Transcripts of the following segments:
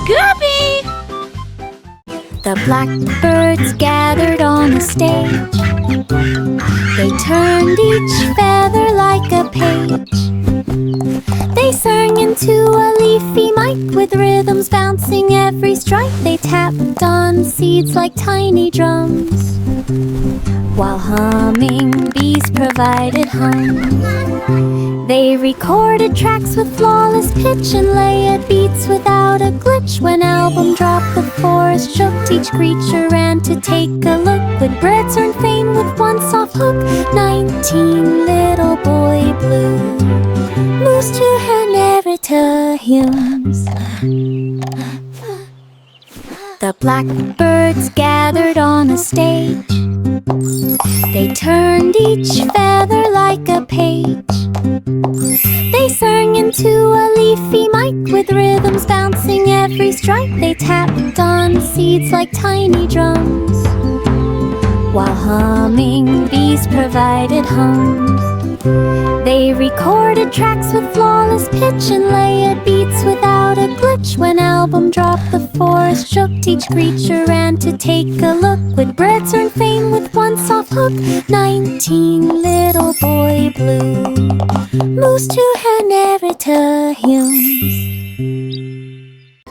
Scooby! The blackbirds gathered on a stage. They turned each feather like a page. They sang into a leafy mic with rhythms bouncing every strike. They tapped on seeds like tiny drums, while humming bees provided hum. They recorded tracks with flawless pitch and layered beats without a glitch. When album dropped, the forest shook. Each creature ran to take a look. With birds earned fame with one soft hook. 19 little boy blue moves to her narrator hymns. The blackbirds gathered on a stage. They turned each feather like a page. They sang into a leafy mic with rhythms bouncing every strike. They tapped on seeds like tiny drums, while humming bees provided hums. They recorded tracks with flawless pitch and layered beats without a glitch. When album dropped, the forest shook. Each creature ran to take a look. With birds earned fame with one soft hook. 19 little boy blue moves to her narrator hymns.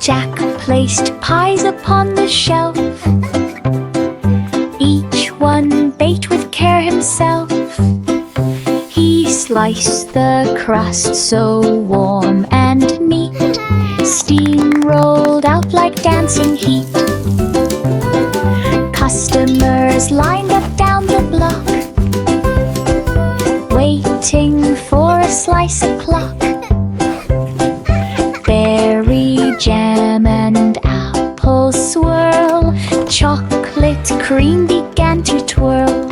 Jack placed pies upon the shelf, each one baked with care himself. He sliced the crust so warm and neat, steam rolled out like dancing heat. Customers lined up down the block, waiting for a slice o'clock. Berry jam and apple swirl, chocolate cream began to twirl.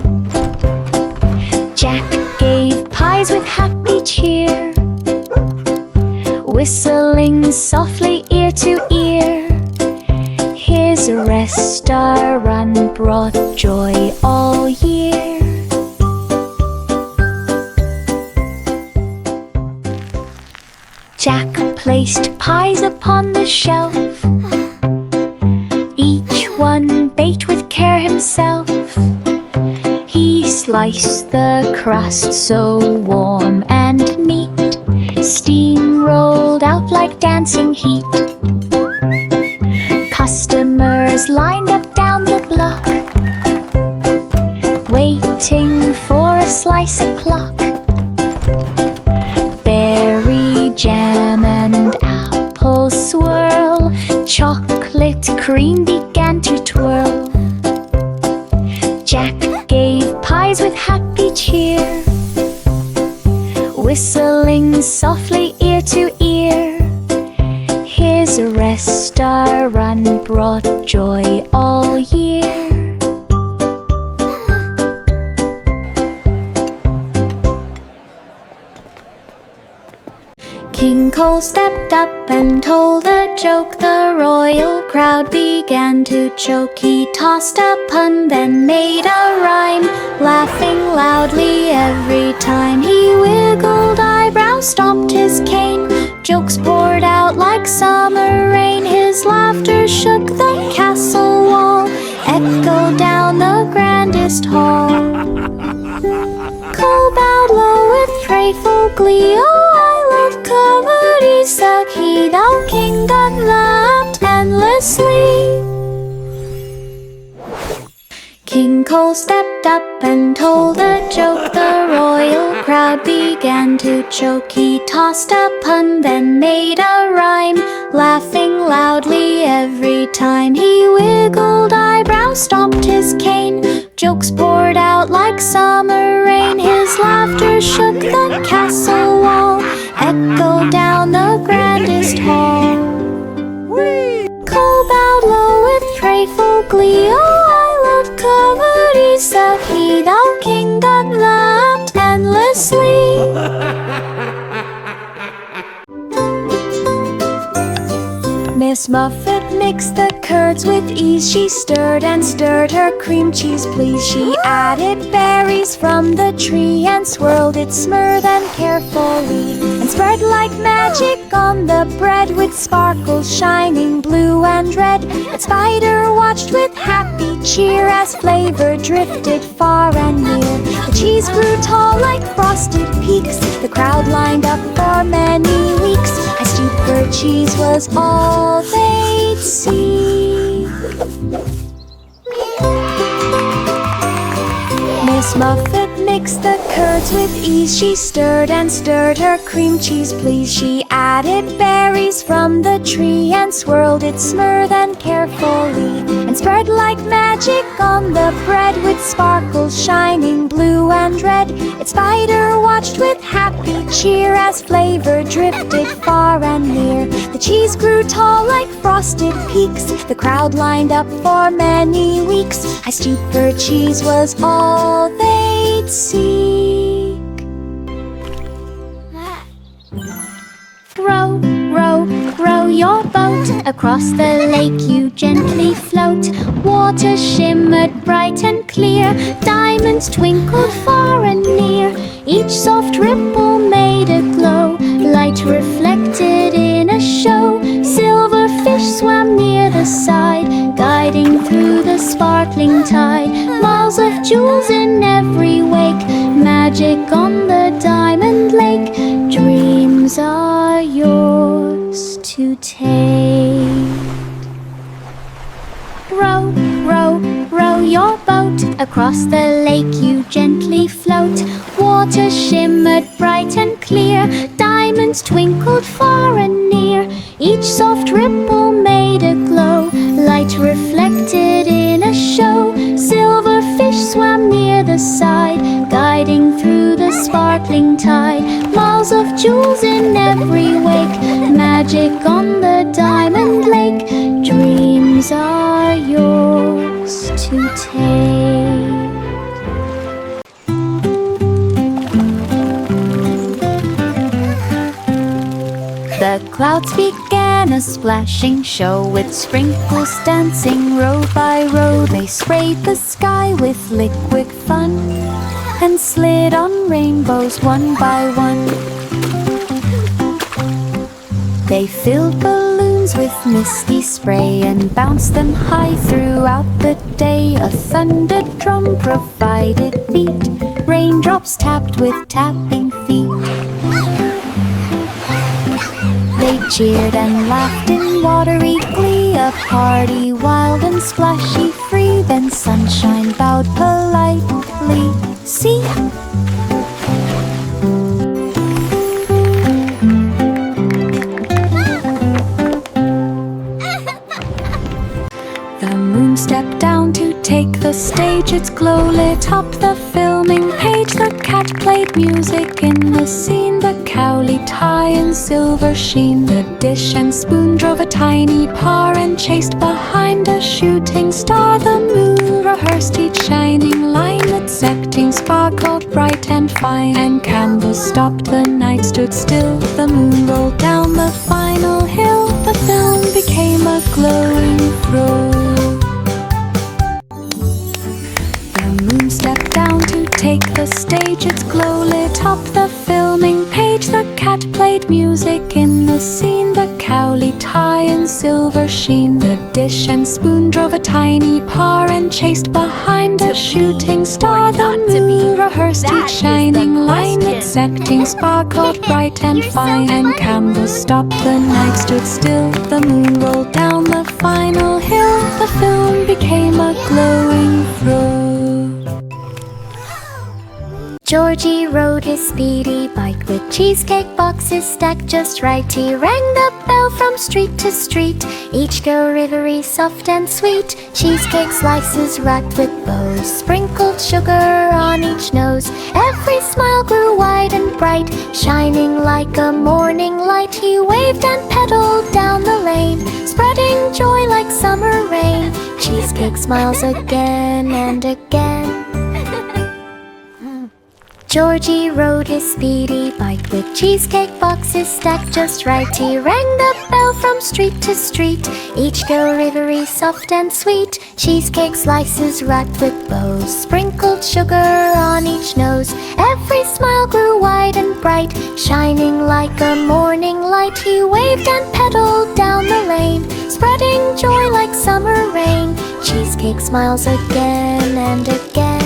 Jack gave pies with happy cheer, whistling softly ear to ear. His restaurant brought joy all year. Jack placed pies upon the shelf, each one baked with care himself. He sliced the crust so warm and neat, steam rolled out like dancing heat. Customers lined up down the block, waiting for a slice o'clock. Berry jam and apple swirl, chocolate cream began to twirl. Jack gave pies with happy cheer, whistling softly ear to ear. His restaurant brought joy all year. King Cole stepped up and told a joke. The royal crowd began to choke. He tossed a pun, then made a rhyme, laughing loudly every time. He wiggled eyebrows, stomped his cane. Jokes poured out like summer rain. His laughter shook the castle wall, echoed down the grandest hall. Cole bowed low with playful glee. Oh, I love comedies, the key. Thou king that laughed endlessly. King Cole stepped up and told a joke. The royal crowd began to choke. He tossed a pun, then made a rhyme, laughing loudly every time. He wiggled eyebrows, stomped his cane. Jokes poured out like summer rain. His laughter shook the castle wall, echoed down the grandest hall. Cole bowed low with playful glee. Oh, I love comedies, the key. Thou king that laughed endlessly. Miss Muffet mixed the curds with ease. She stirred and stirred her cream cheese, please. She added berries from the tree and swirled it smooth and carefully, and spread like magic on the bread with sparkles shining blue and red. And Spider watched with happy cheer as flavor drifted far and near. The cheese grew tall like frosted peaks. The crowd lined up for many weeks. I stooped for cheese was all they'd see. Miss Muffet mixed the curds with ease. She stirred and stirred her cream cheese, please. She added berries from the tree and swirled it smooth and carefully, and spread like magic on the bread with sparkles shining blue and red. Its Spider watched with happy cheer as flavor drifted far and near. The cheese grew tall like frosted peaks. The crowd lined up for many weeks. I stooped for cheese was all they'd seek. Row, row, row your boat. Across the lake you gently float. Water shimmered bright and clear. Diamonds twinkled far and near. Each soft ripple made a glow. Light reflected in a show. Silver fish swam near the side, guiding through the sparkling tide. Miles of jewels in every wake. Magic on the diamond lake. Dreams are yours to take. Row, row, row your boat. Across the lake you gently float. Water shimmered bright and clear. Diamonds twinkled far and near. Each soft ripple made a glow. Light reflected in a show. Silver fish swam near the side, guiding through the sparkling tide. Miles of jewels in every wake. Magic on the diamond lake. Dreams are yours to take. The clouds began a splashing show, with sprinkles dancing row by row. They sprayed the sky with liquid fun and slid on rainbows one by one. They filled balloons with misty spray and bounced them high throughout the day. A thunder drum provided beat. Raindrops tapped with tapping feet. They cheered and laughed in watery glee. A party wild and splashy free. Then sunshine bowed politely. See? The moon stepped down to take the stage. Its glow lit up the filming page. The cat played music in the scene. The cowlie tie in silver sheen. The dish and spoon drove a tiny par and chased behind a shooting star. The moon rehearsed each shining line. Its acting sparkled bright and fine. And candles stopped, the night stood still. The moon rolled down the final hill. The film became a glowing throw. Stepped down to take the stage. Its glow lit up the filming page. The cat played music in the scene. The cowlie tie in silver sheen. The dish and spoon drove a tiny par and chased behind a shooting star. The moon rehearsed each shining line. Its acting sparkled bright and fine. And candles stopped, the night stood still. The moon rolled down the final hill. The film became a glowing throw. Georgie rode his speedy bike with cheesecake boxes stacked just right. He rang the bell from street to street, each go-rivery, soft and sweet. Cheesecake slices wrapped with bows, sprinkled sugar on each nose. Every smile grew wide and bright, shining like a morning light. He waved and pedaled down the lane, spreading joy like summer rain. Cheesecake smiles again and again. Georgie rode his speedy bike with cheesecake boxes stacked just right. He rang the bell from street to street, each delivery soft and sweet. Cheesecake slices wrapped with bows, sprinkled sugar on each nose. Every smile grew wide and bright, shining like a morning light. He waved and pedaled down the lane, spreading joy like summer rain. Cheesecake smiles again and again.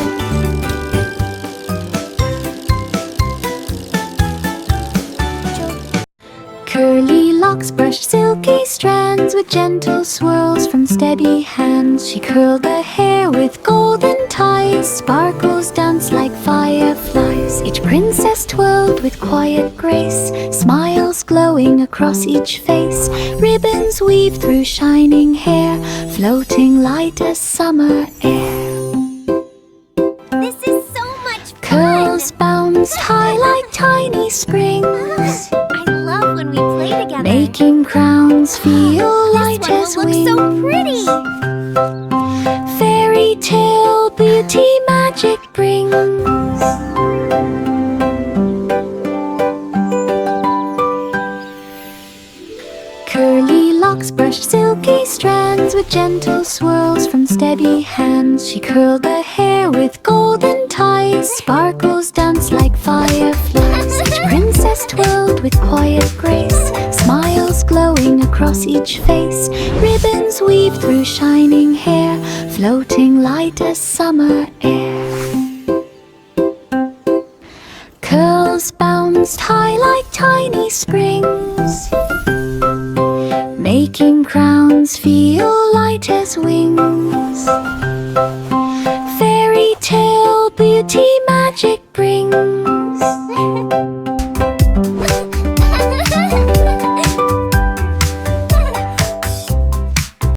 Curly locks brushed silky strands with gentle swirls from steady hands. She curled the hair with golden ties, sparkles danced like fireflies. Each princess twirled with quiet grace, smiles glowing across each face. Ribbons weaved through shining hair, floating light as summer air. This is so much fun! Curls bounced high like tiny springs, I love when we play together. making crowns feel light This as one will wings. look so pretty! Fairy tale beauty magic brings. Curly locks brushed silky strands with gentle swirls from steady hands. She curled the hair with golden ties, sparkles danced like fireflies. Each princess twirled with quiet grace, smiles glowing across each face. Ribbons weaved through shining hair, floating light as summer air. Curls bounced high like tiny springs, making crowns feel light as wings. Fairy tale beauty magic brings.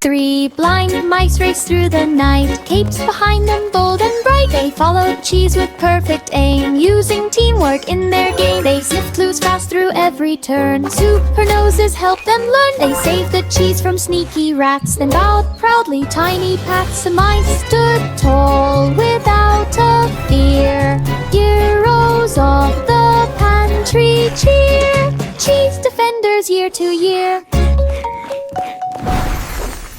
Three blind mice raced through the night, capes behind them bold and bright. They followed cheese with perfect aim, using teamwork in their game. They sniffed clues fast through every turn, super noses helped them learn. They saved the cheese from sneaky rats, then bowed proudly tiny pats. The mice stood tall without a fear, heroes of the pantry cheer, cheese defenders year to year.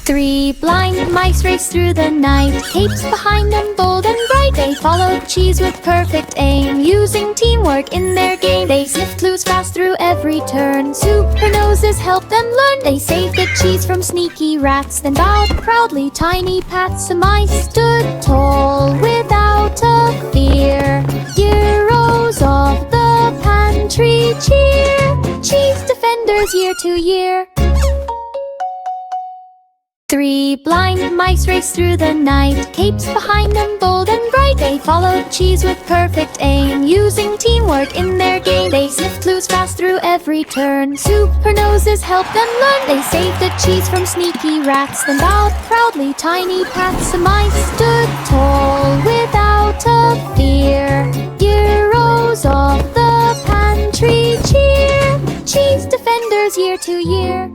Three blind mice raced through the night, capes behind them bold and bright. They followed cheese with perfect aim, using teamwork in their game. They sniffed clues fast through every turn, super noses helped them learn. They saved the cheese from sneaky rats, then bowed proudly tiny pats. The mice stood tall without a fear, heroes of the pantry cheer, cheese defenders year to year. Three blind mice raced through the night, capes behind them bold and bright. They followed cheese with perfect aim, using teamwork in their game. They sniffed clues fast through every turn, super noses helped them learn. They saved the cheese from sneaky rats, then bowed proudly tiny pats. The mice stood tall without a fear, heroes of the pantry cheer, cheese defenders year to year.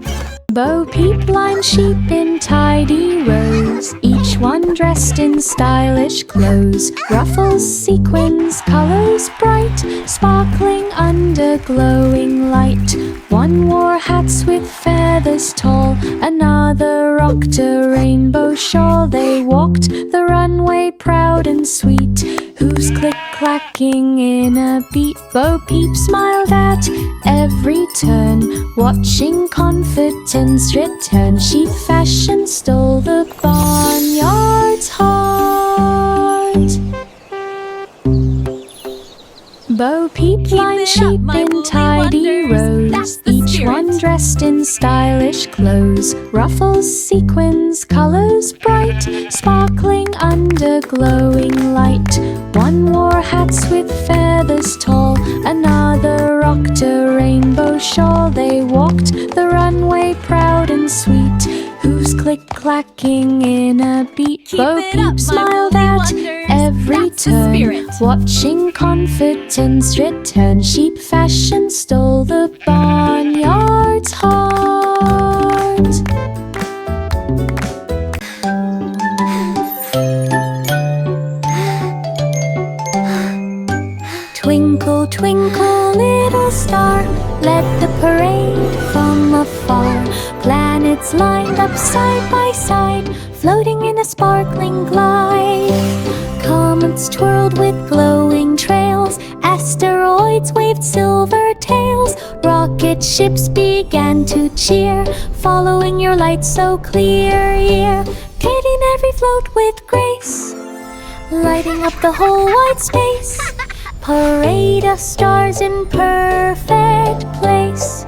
Bo Peep lined sheep in tidy rows, each one dressed in stylish clothes. Ruffles, sequins, colors bright, sparkling under glowing light. One wore hats with feathers tall, another rocked a rainbow shawl. They walked the runway proud and sweet, hooves click-clacking in a beat. Bo Peep smiled at every turn, watching confidence return. Sheep fashion stole the barnyard's heart. Bo Peep lined sheep in tidy rows, each one dressed in stylish clothes. Ruffles, sequins, colors bright, sparkling under glowing light. One wore hats with feathers tall, another rocked a rainbow shawl. They walked the runway proud and sweet, hooves click-clacking in a beat. Bo Peep smiled at every turn, watching confidence return. Sheep fashion stole the barnyard's heart. from afar. Planets lined up side by side, floating in a sparkling glide. Comets twirled with glowing trails, asteroids waved silver tails. Rocket ships began to cheer, following your light so clear. Yeah, getting every float with grace, lighting up the whole wide space. Parade of stars in perfect place.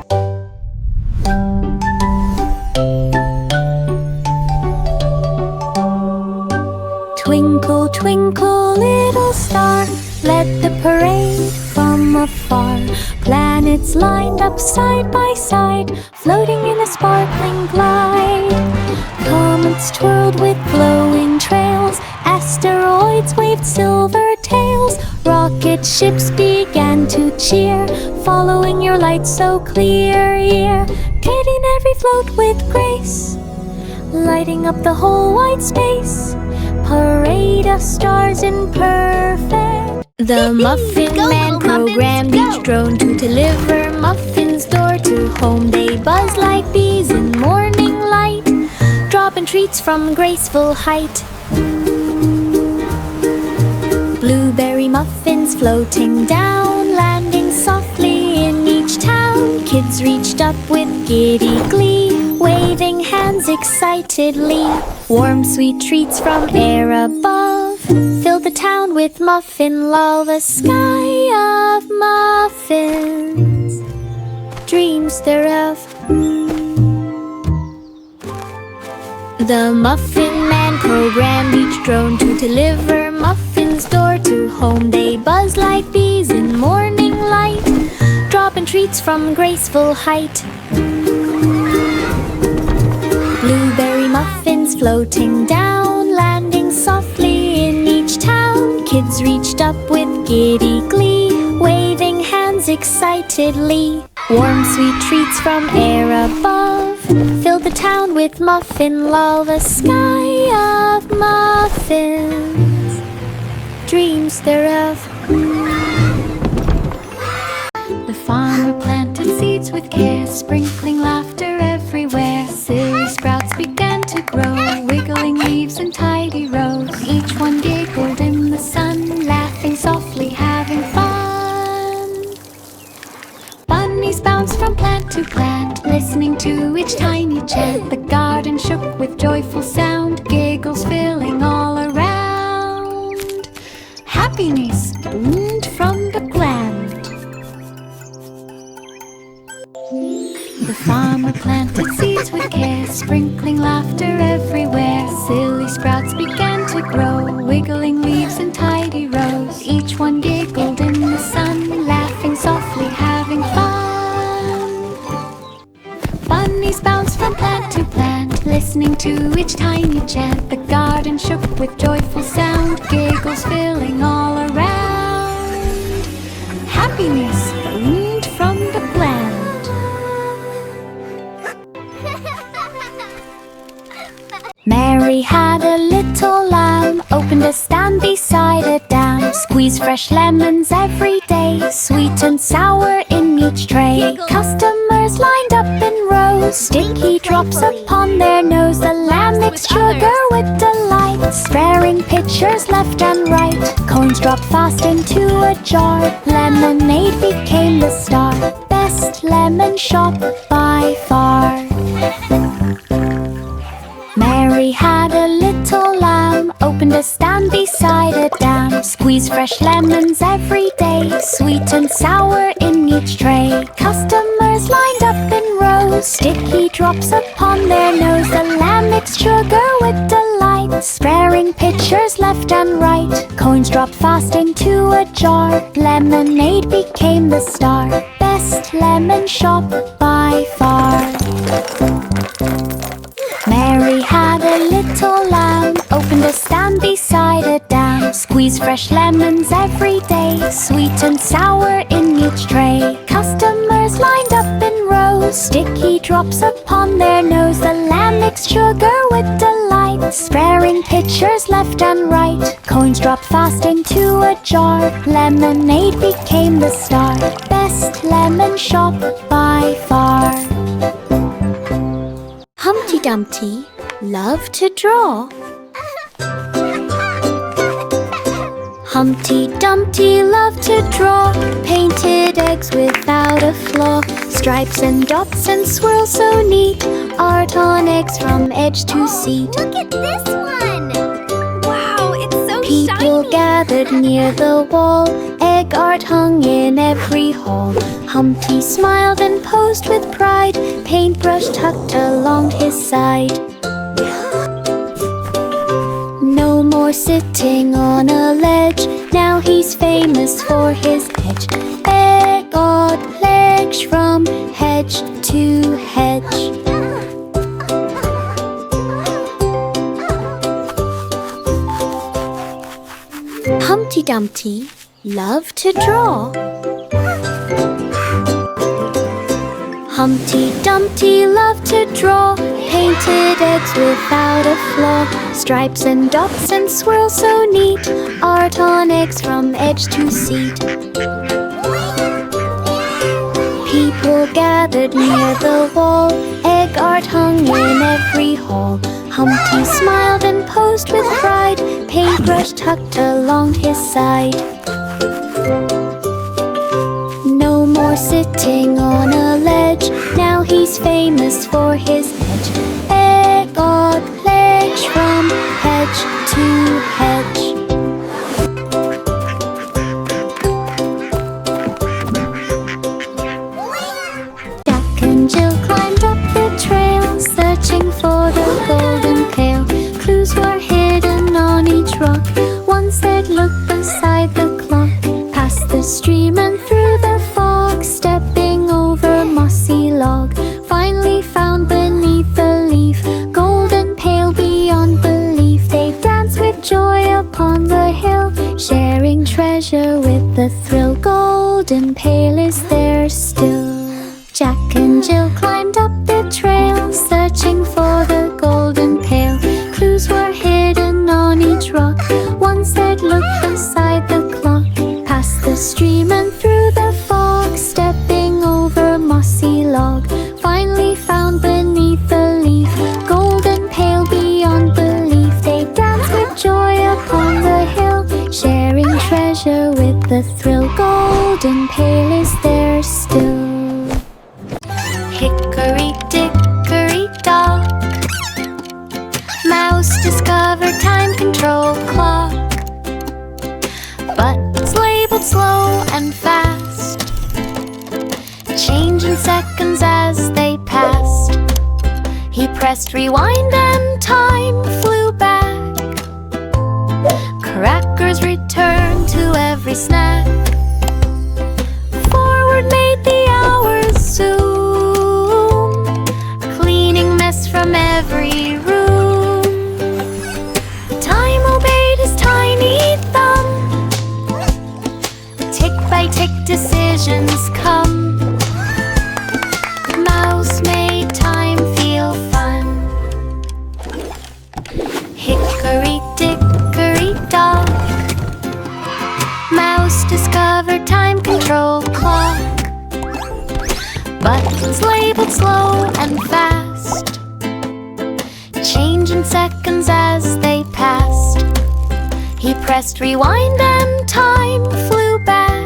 Twinkle, twinkle, little star, led the parade from afar. Planets lined up side by side, floating in a sparkling glide. Comets twirled with glowing trails, asteroids waved silver tails. Rocket ships began to cheer, following your light so clear. Yeah, getting every float with grace, lighting up the whole wide space. Parade of stars in perfect. The Muffin Go, Man little muffins, programmed go. each drone to deliver muffins door to home. They buzz like bees in morning light, dropping treats from graceful height. Blueberry muffins floating down, landing softly in each town. Kids reached up with giddy glee, waving hands excitedly. Warm sweet treats from air above filled the town with muffin love. A sky of muffins, dreams thereof. The Muffin Man programmed each drone to deliver muffins door to home. They buzz like bees in morning light, dropping treats from graceful height. Blueberry muffins floating down, landing softly in each town. Kids reached up with giddy glee, waving hands excitedly. Warm sweet treats from air above filled the town with muffin love. A sky of muffins, dreams thereof. The farmer planted seeds with care, sprinkling laughter everywhere. Silly sprouts began to grow, wiggling leaves in tidy rows. Each one giggled in the sun, laughing softly, having fun. Bunnies bounced from plant to plant, listening to each tiny chant. The garden shook with joyful sound, giggles filling all around. Happiness boomed from the gland. The farmer planted seeds with care, sprinkling laughter everywhere. Silly sprouts began to grow, wiggling leaves in tidy rows. Each one giggled in the sun, laughing softly, having fun. Bunnies bounced from plant to plant, listening to each tiny chant. The garden shook with joyful sound, giggles filling all around. Happiness boomed from the gland. Mary had a little lamb, opened a stand beside a dam. Squeeze fresh lemons every day, sweet and sour in each tray. Customers lined up in rows, sticky drops upon their nose. The lamb mixed sugar with delight, sparing pitchers left and right. Coins dropped fast into a jar, lemonade became the star. Best lemon shop by far. Mary had a little lamb, opened a stand beside a dam. Squeeze fresh lemons every day, sweet and sour in each tray. Customers lined up in rows, sticky drops upon their nose. The lamb mixed sugar with delight, sparing pitchers left and right. Coins dropped fast into a jar, lemonade became the star. Best lemon shop by far. Mary had a little lamb, opened a stand beside a dam. Squeeze fresh lemons every day, sweet and sour in each tray. Customers lined up in rows, sticky drops upon their nose. The lamb mixed sugar with delight, sparing pitchers left and right. Coins dropped fast into a jar, lemonade became the star. Best lemon shop by far. Dumpty loved to draw. Humpty Dumpty loved to draw, painted eggs without a flaw, stripes and dots and swirls so neat, art on eggs from edge to seat. Look at this one! Wow, it's so People shiny! gathered near the wall, egg art hung in every hall. Humpty smiled and posed with pride, paintbrush tucked along his side. No more sitting on a ledge, now he's famous for his edge. Egg art legs from hedge to hedge. Humpty Dumpty loved to draw. Humpty Dumpty loved to draw, painted eggs without a flaw, stripes and dots and swirls so neat, art on eggs from edge to seat. People gathered near the wall, egg art hung in every hall. Humpty smiled and posed with pride, paintbrush tucked along his side. No more sitting on a ledge, now he's famous for his edge. Egg art legs from hedge to hedge. Jack and Jill climbed up the trail, searching for the golden pail. Clues were hidden on each rock. One said, "Look beside the clock." Past the stream and through the fog, stepping over a mossy log. Finally found beneath the leaf, golden pail beyond belief. They danced with joy upon the hill, sharing treasure with the thrill. Golden pail is there still. Jack and Jill climbed up the trail, searching for the golden pail. Clues were hidden on each rock. One said, "Look beside the clock." Past the stream and through the fog, stepping over a mossy log. Finally found beneath the leaf, golden pail beyond belief. They danced with joy upon the hill, sharing treasure with the thrill. Golden pail is there still. Hickory dickory dock, mouse discovered time control clock. Buttons labeled slow and fast, changing seconds as they passed. He pressed rewind and time flew back. Crackers returned to every snack. Forward made the hours zoom, cleaning mess from every room. Time obeyed his tiny thumb, tick by tick decisions come. Mouse made time feel fun. Hickory dickory dock, mouse discovered time control clock. Buttons labeled slow and fast, changing seconds as they passed. He pressed rewind and time flew back.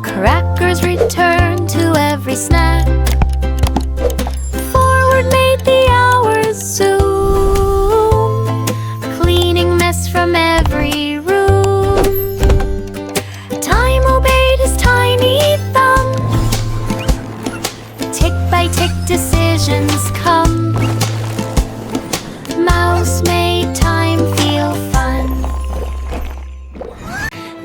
Crackers returned to every snack. Forward made the hours zoom, cleaning mess from every room. Time obeyed his tiny thumb, tick by tick decisions come. Mouse made time feel fun.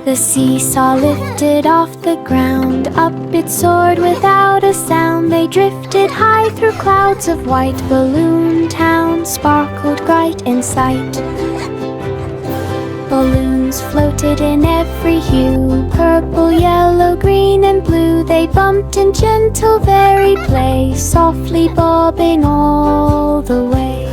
The seesaw lifted off the ground, up it soared without a sound. They drifted high through clouds of white. Balloon Town sparkled bright in sight. Balloons floated in every hue, purple, yellow, green, and blue. They bumped in gentle very play, softly bobbing all the way.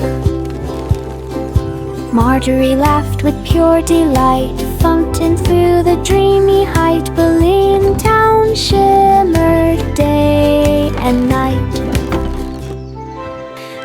Marjorie laughed with pure delight, fountain through the dreamy height. Balloon Town shimmered day and night.